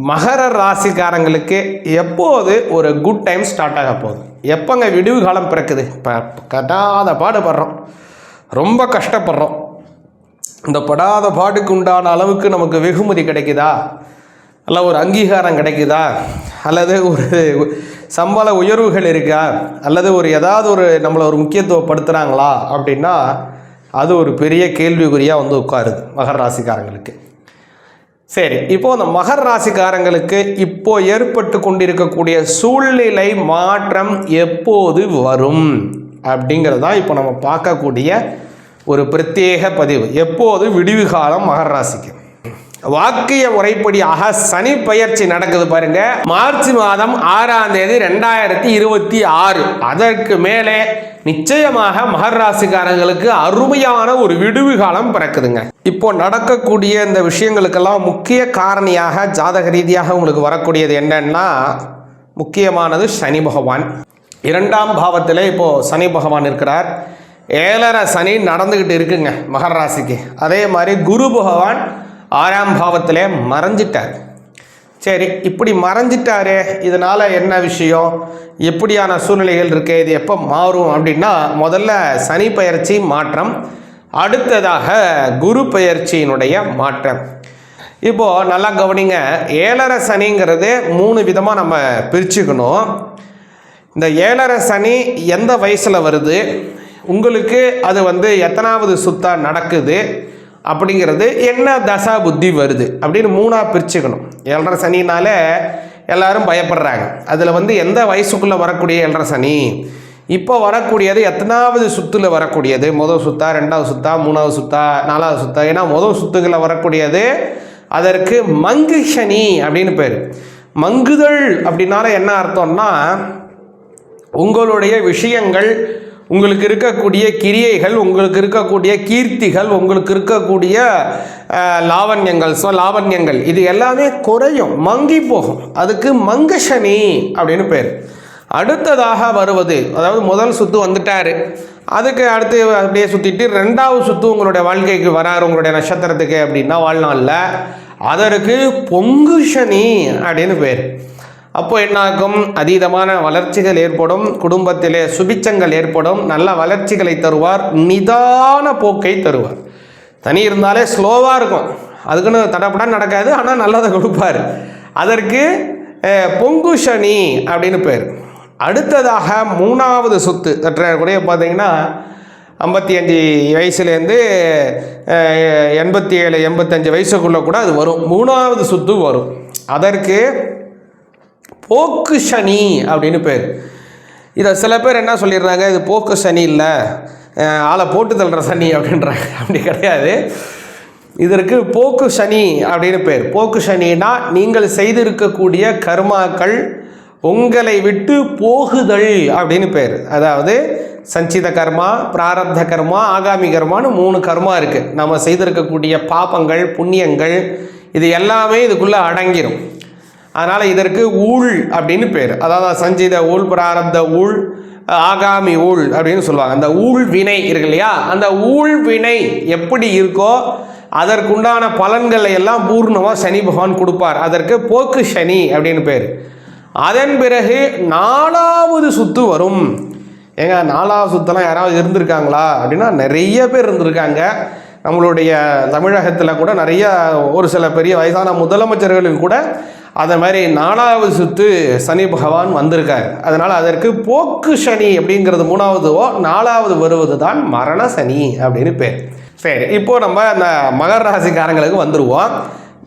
மகர ராசிக்காரங்களுக்கு எப்போது ஒரு குட் டைம் ஸ்டார்ட் ஆக போகுது? எப்போங்க விடிவு காலம் பிறக்குது? இப்போ கட்டாத பாடுபடுறோம், ரொம்ப கஷ்டப்படுறோம். இந்த படாத பாடுக்கு உண்டான அளவுக்கு நமக்கு வெகுமதி கிடைக்குதா, அல்ல ஒரு அங்கீகாரம் கிடைக்குதா, அல்லது ஒரு சம்பள உயர்வுகள் இருக்கா, அல்லது ஒரு ஏதாவது ஒரு நம்மளை ஒரு முக்கியத்துவப்படுத்துகிறாங்களா அப்படின்னா அது ஒரு பெரிய கேள்விக்குறியாக வந்து உட்காருது மகர ராசிக்காரங்களுக்கு. சரி, இப்போது அந்த மகர ராசிக்காரங்களுக்கு இப்போ ஏற்பட்டு கொண்டிருக்கக்கூடிய சூழ்நிலை மாற்றம் எப்போது வரும் அப்படிங்கிறது தான் இப்போ நம்ம பார்க்கக்கூடிய ஒரு பிரத்யேக பதிவு. எப்போது விடிவு காலம் மகர ராசிக்கு? வாக்கிய முறைப்படியாக சனி பெயர்ச்சி நடக்குது பாருங்க, மார்ச் மாதம் 6ஆம் தேதி 2026. அதற்கு மேலே நிச்சயமாக மகர ராசிக்காரங்களுக்கு அருமையான ஒரு விடுவு காலம் பிறக்குதுங்க. இப்போ நடக்கக்கூடிய இந்த விஷயங்களுக்கெல்லாம் முக்கிய காரணியாக ஜாதக ரீதியாக உங்களுக்கு வரக்கூடியது என்னன்னா, முக்கியமானது சனி பகவான். 2ஆம் பாவத்தில் இப்போ சனி பகவான் இருக்கிறார். 7.5 சனி நடந்துக்கிட்டு இருக்குங்க மகர ராசிக்கு. அதே மாதிரி குரு பகவான் 6ஆம் பாவத்திலே மறைஞ்சிட்டார். சரி, இப்படி மறைஞ்சிட்டாரே, இதனால் என்ன விஷயம், எப்படியான சூழ்நிலைகள் இருக்குது, இது எப்போ மாறும் அப்படின்னா, முதல்ல சனி பெயர்ச்சி மாற்றம், அடுத்ததாக குரு பெயர்ச்சியினுடைய மாற்றம். இப்போது நல்லா கவனிங்க, 7.5 சனிங்கிறது 3 விதமாக நம்ம பிரிச்சுக்கணும். இந்த 7.5 சனி எந்த வயசில் வருது, உங்களுக்கு அது வந்து எத்தனாவது சுத்தா நடக்குது அப்படிங்கிறது, என்ன தசா புத்தி வருது அப்படின்னு 3ஆக பிரிச்சுக்கணும். 7.5 சனினால எல்லாரும் பயப்படுறாங்க. அதில் வந்து எந்த வயசுக்குள்ளே வரக்கூடிய 7.5 சனி, இப்போ வரக்கூடியது எத்தனாவது சுற்றுல வரக்கூடியது, முதல் சுத்தா, 2வது சுத்தா, 3வது சுத்தா, 4வது சுத்தா. ஏன்னா முதல் சுத்துகளில் வரக்கூடியது அதற்கு மங்கு சனி அப்படின்னு பேர். மங்குதல் அப்படின்னால என்ன அர்த்தம்னா, உங்களுடைய விஷயங்கள், உங்களுக்கு இருக்கக்கூடிய கிரியைகள், உங்களுக்கு இருக்கக்கூடிய கீர்த்திகள், உங்களுக்கு இருக்கக்கூடிய லாவண்யங்கள் இது எல்லாமே குறையும், மங்கி போகும். அதுக்கு மங்க சனி அப்படின்னு பேர். அடுத்ததாக வருவது, அதாவது முதல் சுத்து வந்துட்டார், அதுக்கு அடுத்து அப்படியே சுற்றிட்டு 2வது சுத்து உங்களுடைய வாழ்க்கைக்கு வராரு, உங்களுடைய நட்சத்திரத்துக்கு அப்படின்னா வாழ்நாளில், அதற்கு பொங்கு சனி அப்படின்னு பேர். அப்போ என்னாகும், அதீதமான வளர்ச்சிகள் ஏற்படும், குடும்பத்திலே சுபிச்சங்கள் ஏற்படும், நல்ல வளர்ச்சிகளை தருவார், நிதான போக்கை தருவார். தனி இருந்தாலே ஸ்லோவாக இருக்கும், அதுக்குன்னு தடப்படான்னு நடக்காது, ஆனால் நல்லதை கொடுப்பார். அதற்கு பொங்கு சனி அப்படின்னு பேர். அடுத்ததாக 3வது சுத்து கூட பார்த்தீங்கன்னா 55 வயசுலேருந்து 87 85 வயசுக்குள்ளே கூட அது வரும், 3வது சுத்து வரும். அதற்கு போக்கு சனி அப்படின்னு பேர். இதை சில பேர் என்ன சொல்லிடுறாங்க, இது போக்கு சனி இல்லை, ஆளை போட்டு தள்ளுற சனி அப்படின்றாங்க. அப்படி கிடையாது, இதற்கு போக்கு சனி அப்படின்னு பேர். போக்கு சனினா நீங்கள் செய்திருக்கக்கூடிய கர்மாக்கள் உங்களை விட்டு போகுதல் அப்படின்னு பேர். அதாவது சஞ்சித கர்மா, பிராரப்த கர்மா, ஆகாமி கர்மான்னு 3 கர்மா இருக்குது. நம்ம செய்திருக்கக்கூடிய பாபங்கள், புண்ணியங்கள் இது எல்லாமே இதுக்குள்ளே அடங்கிடும். அதனால் இதற்கு ஊழ் அப்படின்னு பேர். அதாவது சஞ்சித ஊழ், பிராரப்த ஊழ், ஆகாமி ஊழ் அப்படின்னு சொல்லுவாங்க. அந்த ஊழ் வினை இருக்கு இல்லையா, அந்த ஊழ் வினை எப்படி இருக்கோ அதற்குண்டான பலன்களை எல்லாம் பூர்ணமாக சனி பகவான் கொடுப்பார். அதற்கு போக்கு சனி அப்படின்னு பேர். அதன் பிறகு 4வது சுத்து வரும். ஏங்க 4வது சுத்தெல்லாம் யாராவது இருந்திருக்காங்களா அப்படின்னா நிறைய பேர் இருந்திருக்காங்க. நம்மளுடைய தமிழகத்தில் கூட நிறைய ஒரு சில பெரிய வயசான முதலமைச்சர்களுக்கு கூட அதை மாதிரி 4வது சுத்து சனி பகவான் வந்திருக்காரு. அதனால் அதற்கு போக்கு சனி அப்படிங்கிறது 3வதுவோ, 4வது வருவது தான் மரண சனி அப்படின்னு பேர். சரி, இப்போது நம்ம அந்த மகர ராசிக்காரங்களுக்கு வந்துடுவோம்.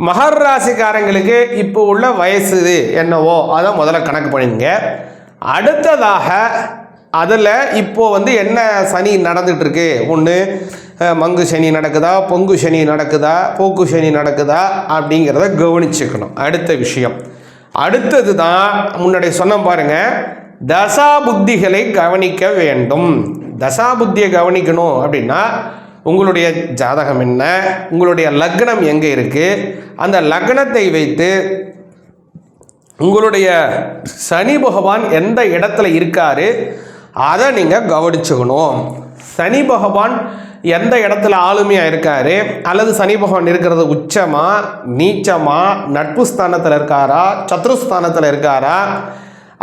மகர ராசிக்காரங்களுக்கு இப்போ உள்ள வயசு என்னவோ அதை முதல்ல கணக்கு பண்ணிங்க. அடுத்ததாக அதில் இப்போது வந்து என்ன சனி நடந்துகிட்ருக்கு, ஒன்று மங்கு சனி நடக்குதா, பொங்கு சனி நடக்குதா, போக்கு சனி நடக்குதா அப்படிங்கிறத கவனிச்சுக்கணும். அடுத்த விஷயம், அடுத்தது தான் முன்னாடி சொன்ன பாருங்கள், தசா புத்திகளை கவனிக்க வேண்டும். தசா புத்தியை கவனிக்கணும் அப்படின்னா உங்களுடைய ஜாதகம் என்ன, உங்களுடைய லக்னம் எங்கே இருக்குது, அந்த லக்னத்தை வைத்து உங்களுடைய சனி பகவான் எந்த இடத்துல இருக்காரு அதை நீங்கள் கவனிச்சுக்கணும். சனி பகவான் எந்த இடத்துல ஆளுமையாக இருக்காரு, அல்லது சனி பகவான் இருக்கிறது உச்சமா, நீச்சமா, நட்பு ஸ்தானத்தில் இருக்காரா, சத்ருஸ்தானத்தில் இருக்காரா,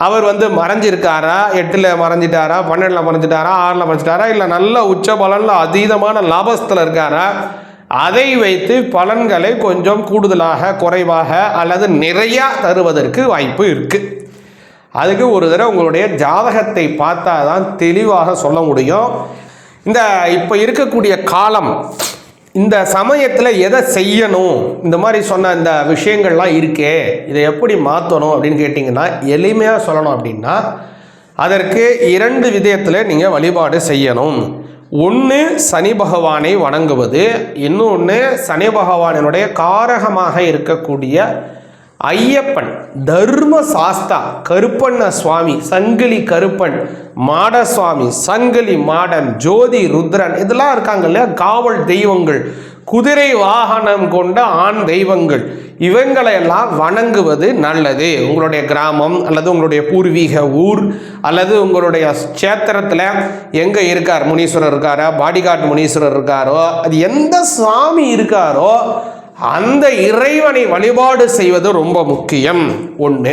அவர் மறைஞ்சிருக்காரா, 8ல் மறைஞ்சிட்டாரா, 12ல் மறைஞ்சிட்டாரா, 6ல் மறைஞ்சிட்டாரா, இல்லை நல்ல உச்ச பலனில் அதீதமான லாபத்தில் இருக்காரா, அதை வைத்து பலன்களை கொஞ்சம் கூடுதலாக, குறைவாக அல்லது நிறையா தருவதற்கு வாய்ப்பு இருக்குது. அதுக்கு ஒரு தடவை உங்களுடைய ஜாதகத்தை பார்த்தா தான் தெளிவாக சொல்ல முடியும். இந்த இப்போ இருக்கக்கூடிய காலம், இந்த சமயத்தில் எதை செய்யணும், இந்த மாதிரி சொன்ன இந்த விஷயங்கள்லாம் இருக்கே, இதை எப்படி மாற்றணும் அப்படின்னு கேட்டிங்கன்னா, எளிமையாக சொல்லணும் அப்படின்னா அதற்கு 2 விதத்தில் நீங்கள் வழிபாடு செய்யணும். ஒன்று சனி பகவானை வணங்குவது, இன்னொன்று சனி பகவானினுடைய காரகமாக இருக்கக்கூடிய ஐயப்பன், தர்ம சாஸ்தா, கருப்பண்ண சுவாமி, சங்கிலி கருப்பன், மாடசுவாமி, சங்கிலி மாடன், ஜோதி ருத்ரன், இதெல்லாம் இருக்காங்க இல்லையா, காவல் தெய்வங்கள், குதிரை வாகனம் கொண்ட ஆண் தெய்வங்கள், இவங்களையெல்லாம் வணங்குவது நல்லது. உங்களுடைய கிராமம் அல்லது உங்களுடைய பூர்வீக ஊர் அல்லது உங்களுடைய க்ஷேத்திரத்தில் எங்கே இருக்கார், முனீஸ்வரர் இருக்காரோ, பாடிகாட் முனீஸ்வரர் இருக்காரோ, அது எந்த சுவாமி இருக்காரோ அந்த இறைவனை வழிபாடு செய்வது ரொம்ப முக்கியம். ஒன்று.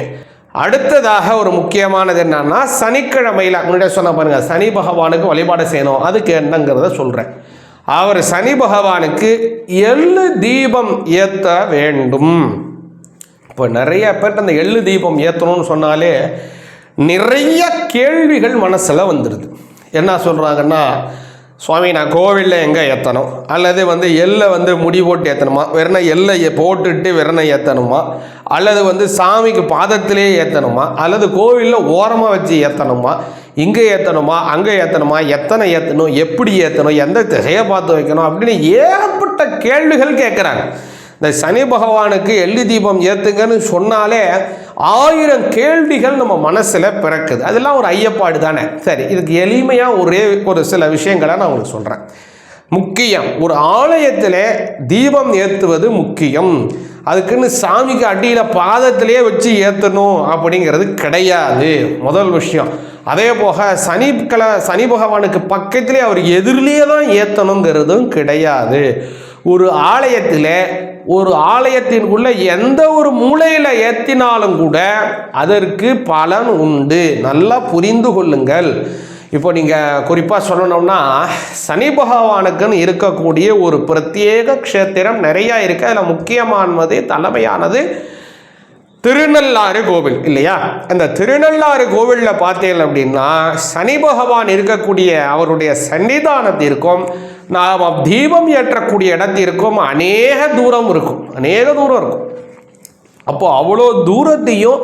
அடுத்ததாக ஒரு முக்கியமானது என்னன்னா, சனிக்கிழமையில் முன்னாடியே சொன்ன பாருங்க, சனி பகவானுக்கு வழிபாடு செய்யணும். அதுக்கு என்னங்கிறத சொல்கிறேன். அவர் சனி பகவானுக்கு எள்ளு தீபம் ஏற்ற வேண்டும். இப்போ நிறைய பேர்ட்டு அந்த எள்ளு தீபம் ஏற்றணும்னு சொன்னாலே நிறைய கேள்விகள் மனசில் வந்துடுது. என்ன சொல்கிறாங்கன்னா, சுவாமி நான் கோவிலில் எங்கே ஏற்றணும், அல்லது எள்ளை முடி போட்டு ஏற்றணுமா, வெறும் எள்ளை போட்டுட்டு வெறும் ஏற்றணுமா, அல்லது சாமிக்கு பாதத்திலே ஏற்றணுமா, அல்லது கோவிலில் ஓரமாக வச்சு ஏற்றணுமா, இங்கே ஏற்றணுமா, அங்கே ஏற்றணுமா, எத்தனை ஏற்றணும், எப்படி ஏற்றணும், எந்த திசையை பார்த்து வைக்கணும் அப்படின்னு ஏகப்பட்ட கேள்விகள் கேட்குறாங்க. இந்த சனி பகவானுக்கு எள்ளு தீபம் ஏற்றுங்கன்னு சொன்னாலே 1000 கேள்விகள் நம்ம மனசில் பிறக்குது. அதெல்லாம் ஒரு ஐயப்பாடு தானே. சரி, இதுக்கு எளிமையாக ஒரு சில விஷயங்களை நான் உங்களுக்கு சொல்கிறேன். முக்கியம், ஒரு ஆலயத்தில் தீபம் ஏற்றுவது முக்கியம். அதுக்குன்னு சாமிக்கு அடியில் பாதத்திலே வச்சு ஏற்றணும் அப்படிங்கிறது கிடையாது, முதல் விஷயம். அதே போக சனி பகவானுக்கு பக்கத்திலே அவர் எதிரிலேயே தான் ஏற்றணுங்கிறதும் கிடையாது. ஒரு ஆலயத்திற்குள்ள எந்த ஒரு மூலையில் ஏற்றினாலும் கூட அதற்கு பலன் உண்டு. நல்லா புரிந்து கொள்ளுங்கள். இப்போ நீங்கள் குறிப்பாக சொல்லணும்னா, சனி பகவானுக்குன்னு இருக்கக்கூடிய ஒரு பிரத்யேக க்ஷேத்திரம் நிறையா இருக்குது. அதில் முக்கியமானது, தலைமையானது திருநள்ளாறு கோவில் இல்லையா. அந்த திருநள்ளாறு கோவிலில் பார்த்தீங்க அப்படின்னா, சனி பகவான் இருக்கக்கூடிய அவருடைய சன்னிதானத்திற்கும் நாம் தீபம் ஏற்றக்கூடிய இடத்திற்கும் அநேக தூரம் இருக்கும். அப்போது அவ்வளோ தூரத்தையும்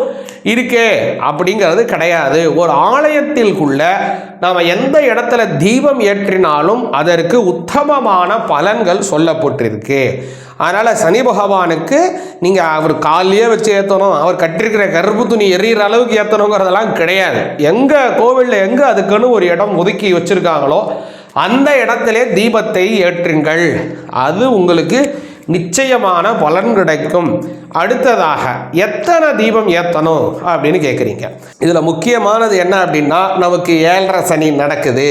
இருக்கே அப்படிங்கிறது கிடையாது. ஒரு ஆலயத்திற்குள்ள நாம் எந்த இடத்துல தீபம் ஏற்றினாலும் அதற்கு உத்தமமான பலன்கள் சொல்லப்பட்டிருக்கு. அதனால் சனி பகவானுக்கு நீங்கள் அவர் காலையே வச்சு ஏற்றணும், அவர் கட்டிருக்கிற கருப்பு துணி எறிகிற அளவுக்கு ஏற்றணுங்கிறதெல்லாம் கிடையாது. எங்கே கோவிலில் எங்கே அதுக்குன்னு ஒரு இடம் ஒதுக்கி வச்சுருக்காங்களோ அந்த இடத்திலே தீபத்தை ஏற்றுங்கள். அது உங்களுக்கு நிச்சயமான பலன் கிடைக்கும். அடுத்ததாக எத்தனை தீபம் ஏற்றணும் அப்படின்னு கேட்குறீங்க. இதில் முக்கியமானது என்ன அப்படின்னா, நமக்கு 7.5 சனி நடக்குது,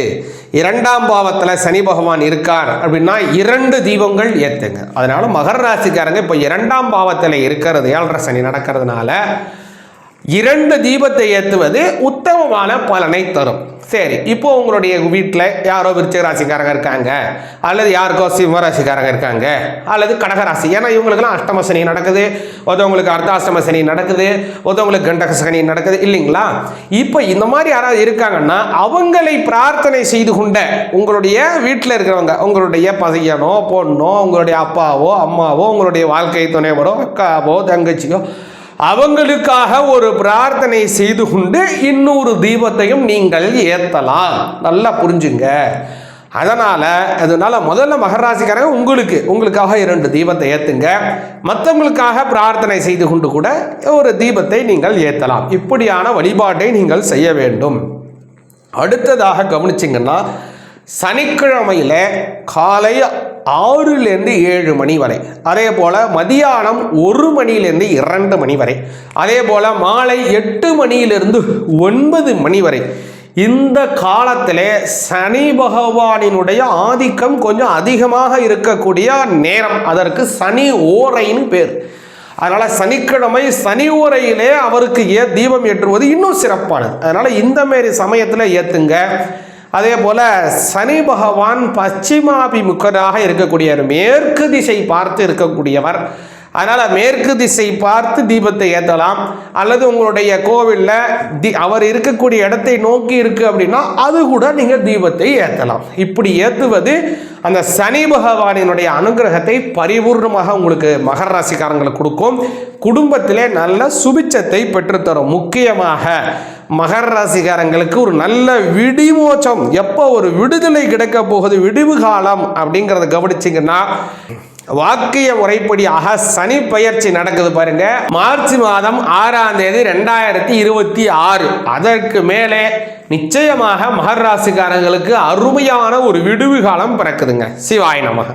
2ஆம் பாவத்தில் சனி பகவான் இருக்கார் அப்படின்னா 2 தீபங்கள் ஏற்றுங்க. அதனால மகர ராசிக்காரங்க இப்போ 2ஆம் பாவத்தில் இருக்கிறது, 7.5 சனி நடக்கிறதுனால 2 தீபத்தை ஏற்றுவது உத்தமமான பலனை தரும். சரி, இப்போ உங்களுடைய வீட்டில் யாரோ விருச்சிக ராசிக்காரங்க இருக்காங்க, அல்லது யாருக்கோ சிம்ம ராசிக்காரங்க இருக்காங்க, அல்லது கடகராசி. ஏன்னா இவங்களுக்குலாம் அஷ்டம சனி நடக்குது, ஒருத்தவங்களுக்கு அர்த்தாஷ்டம சனி நடக்குது, ஒருத்தவங்களுக்கு கண்டக சனி நடக்குது இல்லைங்களா. இப்போ இந்த மாதிரி யாராவது இருக்காங்கன்னா அவங்களை பிரார்த்தனை செய்து கொண்ட உங்களுடைய வீட்டில் இருக்கிறவங்க, உங்களுடைய பையனோ பொண்ணோ, உங்களுடைய அப்பாவோ அம்மாவோ, உங்களுடைய வாழ்க்கை துணைவரோ அக்காவோ தங்கச்சியோ, அவங்களுக்காக ஒரு பிரார்த்தனை செய்து கொண்டு இன்னொரு தீபத்தையும் நீங்கள் ஏற்றலாம். நல்லா புரிஞ்சுங்க. அதனால முதல்ல மகராசிக்காரங்க உங்களுக்காக 2 தீபத்தை ஏற்றுங்க. மற்றவங்களுக்காக பிரார்த்தனை செய்து கொண்டு கூட ஒரு தீபத்தை நீங்கள் ஏற்றலாம். இப்படியான வழிபாட்டை நீங்கள் செய்ய வேண்டும். அடுத்ததாக கவனிச்சிங்கன்னா, சனிக்கிழமையில் காலை 6லேருந்து 7 மணி வரை, அதே போல் மதியானம் 1 மணியிலேருந்து 2 மணி வரை, அதே போல் மாலை 8 மணியிலிருந்து 9 மணி வரை, இந்த காலத்திலே சனி பகவானினுடைய ஆதிக்கம் கொஞ்சம் அதிகமாக இருக்கக்கூடிய நேரம். அதற்கு சனி ஓரைன்னு பேர். அதனால் சனிக்கிழமை சனி ஓரையிலே அவருக்கு தீபம் ஏற்றுவது இன்னும் சிறப்பானது. அதனால் இந்த மாரி சமயத்தில் ஏற்றுங்க. அதே போல் சனி பகவான் பশ্চিமாபிமுகராக இருக்கக்கூடியவர், மேற்கு திசை பார்த்து இருக்கக்கூடியவர். அதனால் மேற்கு திசை பார்த்து தீபத்தை ஏற்றலாம். அல்லது உங்களுடைய கோவிலில் அவர் இருக்கக்கூடிய இடத்தை நோக்கி இருக்குது அப்படின்னா அது கூட நீங்கள் தீபத்தை ஏற்றலாம். இப்படி ஏற்றுவது அந்த சனி பகவானினுடைய அனுகிரகத்தை பரிபூர்ணமாக உங்களுக்கு மகர ராசிக்காரங்களுக்கு கொடுக்கும். குடும்பத்திலே நல்ல சுபிச்சத்தை பெற்றுத்தரும். முக்கியமாக மகர ராசிக்காரங்களுக்கு ஒரு நல்ல விடிமோச்சம், எப்போ ஒரு விடுதலை கிடைக்க போகுது, விடிவு காலம் அப்படிங்கிறத கவனிச்சிங்கன்னா, வாக்கிய முறைப்படியாக சனி பயிற்சி நடக்குது பாருங்க. மார்ச் மாதம் 6ஆம் தேதி 2026. அதற்கு மேலே நிச்சயமாக மகர ராசிக்காரங்களுக்கு அருமையான ஒரு விடுவு காலம் பிறக்குதுங்க. சிவாய நமக.